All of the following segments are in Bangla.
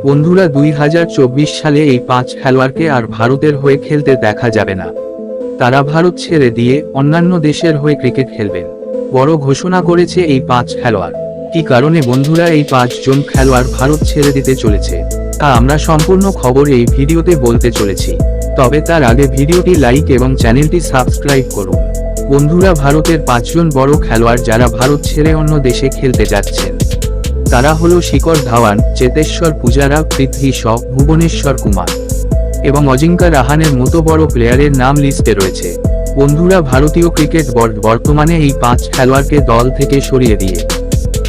বন্ধুরা 2024 সালে এই 5 খেলোয়াড়কে আর ভারতের হয়ে খেলতে দেখা যাবে না। তারা ভারত ছেড়ে দিয়ে অন্যান্য দেশের হয়ে ক্রিকেট খেলবেন বড় ঘোষণা করেছে এই 5 খেলোয়াড়। কি কারণে বন্ধুরা এই 5 জন খেলোয়াড় ভারত ছেড়ে দিতে চলেছে তা আমরা সম্পূর্ণ খবর এই ভিডিওতে বলতে চলেছি। তবে তার আগে ভিডিওটি লাইক এবং চ্যানেলটি সাবস্ক্রাইব করুন। বন্ধুরা, ভারতের 5 জন বড় খেলোয়াড় যারা ভারত ছেড়ে অন্য দেশে খেলতে যাচ্ছেন তারা হলো শিখর ধাওয়ান, চেতেশ্বর পূজারা, পৃথ্বী শ, ভুবনেশ্বর কুমার এবং অজিঙ্কা রাহানের মতো বড় প্লেয়ারের নাম লিস্টে রয়েছে। বন্ধুরা, ভারতীয় ক্রিকেট বোর্ড বর্তমানে এই 5 খেলোয়াড়কে দল থেকে সরিয়ে দিয়ে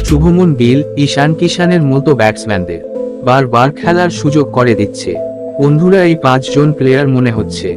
শুভমন গিল, ঈশান কিষানের মতো ব্যাটসম্যানদের বারবার খেলার সুযোগ করে দিচ্ছে। বন্ধুরা, এই 5 জন প্লেয়ার মনে হচ্ছে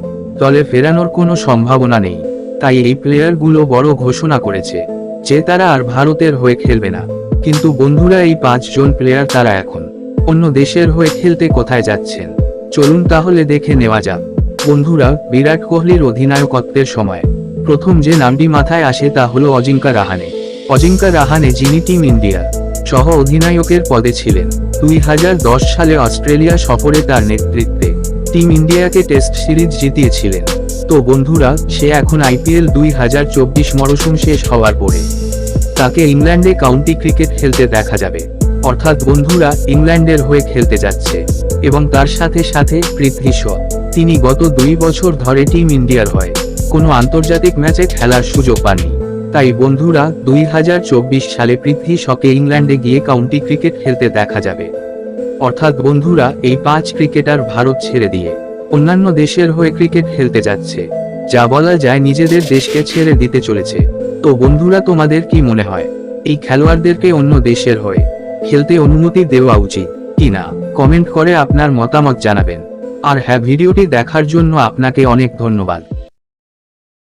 দলে ফেরানোর কোনো সম্ভাবনা নেই। তাই এই প্লেয়ারগুলো বড় ঘোষণা করেছে যে তারা আর ভারতের হয়ে খেলবে না। কিন্তু বন্ধুরা, এই 5 জন প্লেয়ার তারা এখন অন্য দেশের হয়ে খেলতে কোথায় যাচ্ছেন চলুন তাহলে দেখে নেওয়া যাক। বন্ধুরা, বিরাট কোহলির অধিনায়কত্বের সময় প্রথম যে নামটি মাথায় আসে তা হলো অজিঙ্কা রাহানে। অজিঙ্কা রাহানে, যিনি টিম ইন্ডিয়ার সহ অধিনায়কের পদে ছিলেন। 2010 সালে অস্ট্রেলিয়া সফরে তার নেতৃত্বে টিম ইন্ডিয়াকে টেস্ট সিরিজ জিতিয়েছিলেন। তো বন্ধুরা, সে এখন IPL 2024 মরশুম শেষ হওয়ার পরে তাকে ইংল্যান্ডে কাউন্টি ক্রিকেট খেলতে দেখা যাবে। অর্থাৎ বন্ধুরা, ইংল্যান্ডের হয়ে খেলতে যাচ্ছে। এবং তার সাথে সাথে পৃথ্বী শ, তিনি গত 2 বছর ধরে টিম ইন্ডিয়ার হয়ে কোনো আন্তর্জাতিক ম্যাচে খেলার সুযোগ পাননি। তাই বন্ধুরা, 2024 সালে পৃথ্বী শকে ইংল্যান্ডে গিয়ে কাউন্টি ক্রিকেট খেলতে দেখা যাবে। অর্থাৎ বন্ধুরা, এই 5 ক্রিকেটার ভারত ছেড়ে দিয়ে অন্যান্য দেশের হয়ে ক্রিকেট খেলতে যাচ্ছে, যা বলা যায় নিজেদের দেশকে ছেড়ে দিতে চলেছে। তো বন্ধুরা, তোমাদের কি মনে হয় এই খেলোয়াড়দেরকে অন্য দেশের হয়ে খেলতে অনুমতি দেওয়া উচিত কিনা কমেন্ট করে আপনার মতামত জানাবেন। আর হ্যাঁ, ভিডিওটি দেখার জন্য আপনাকে অনেক ধন্যবাদ।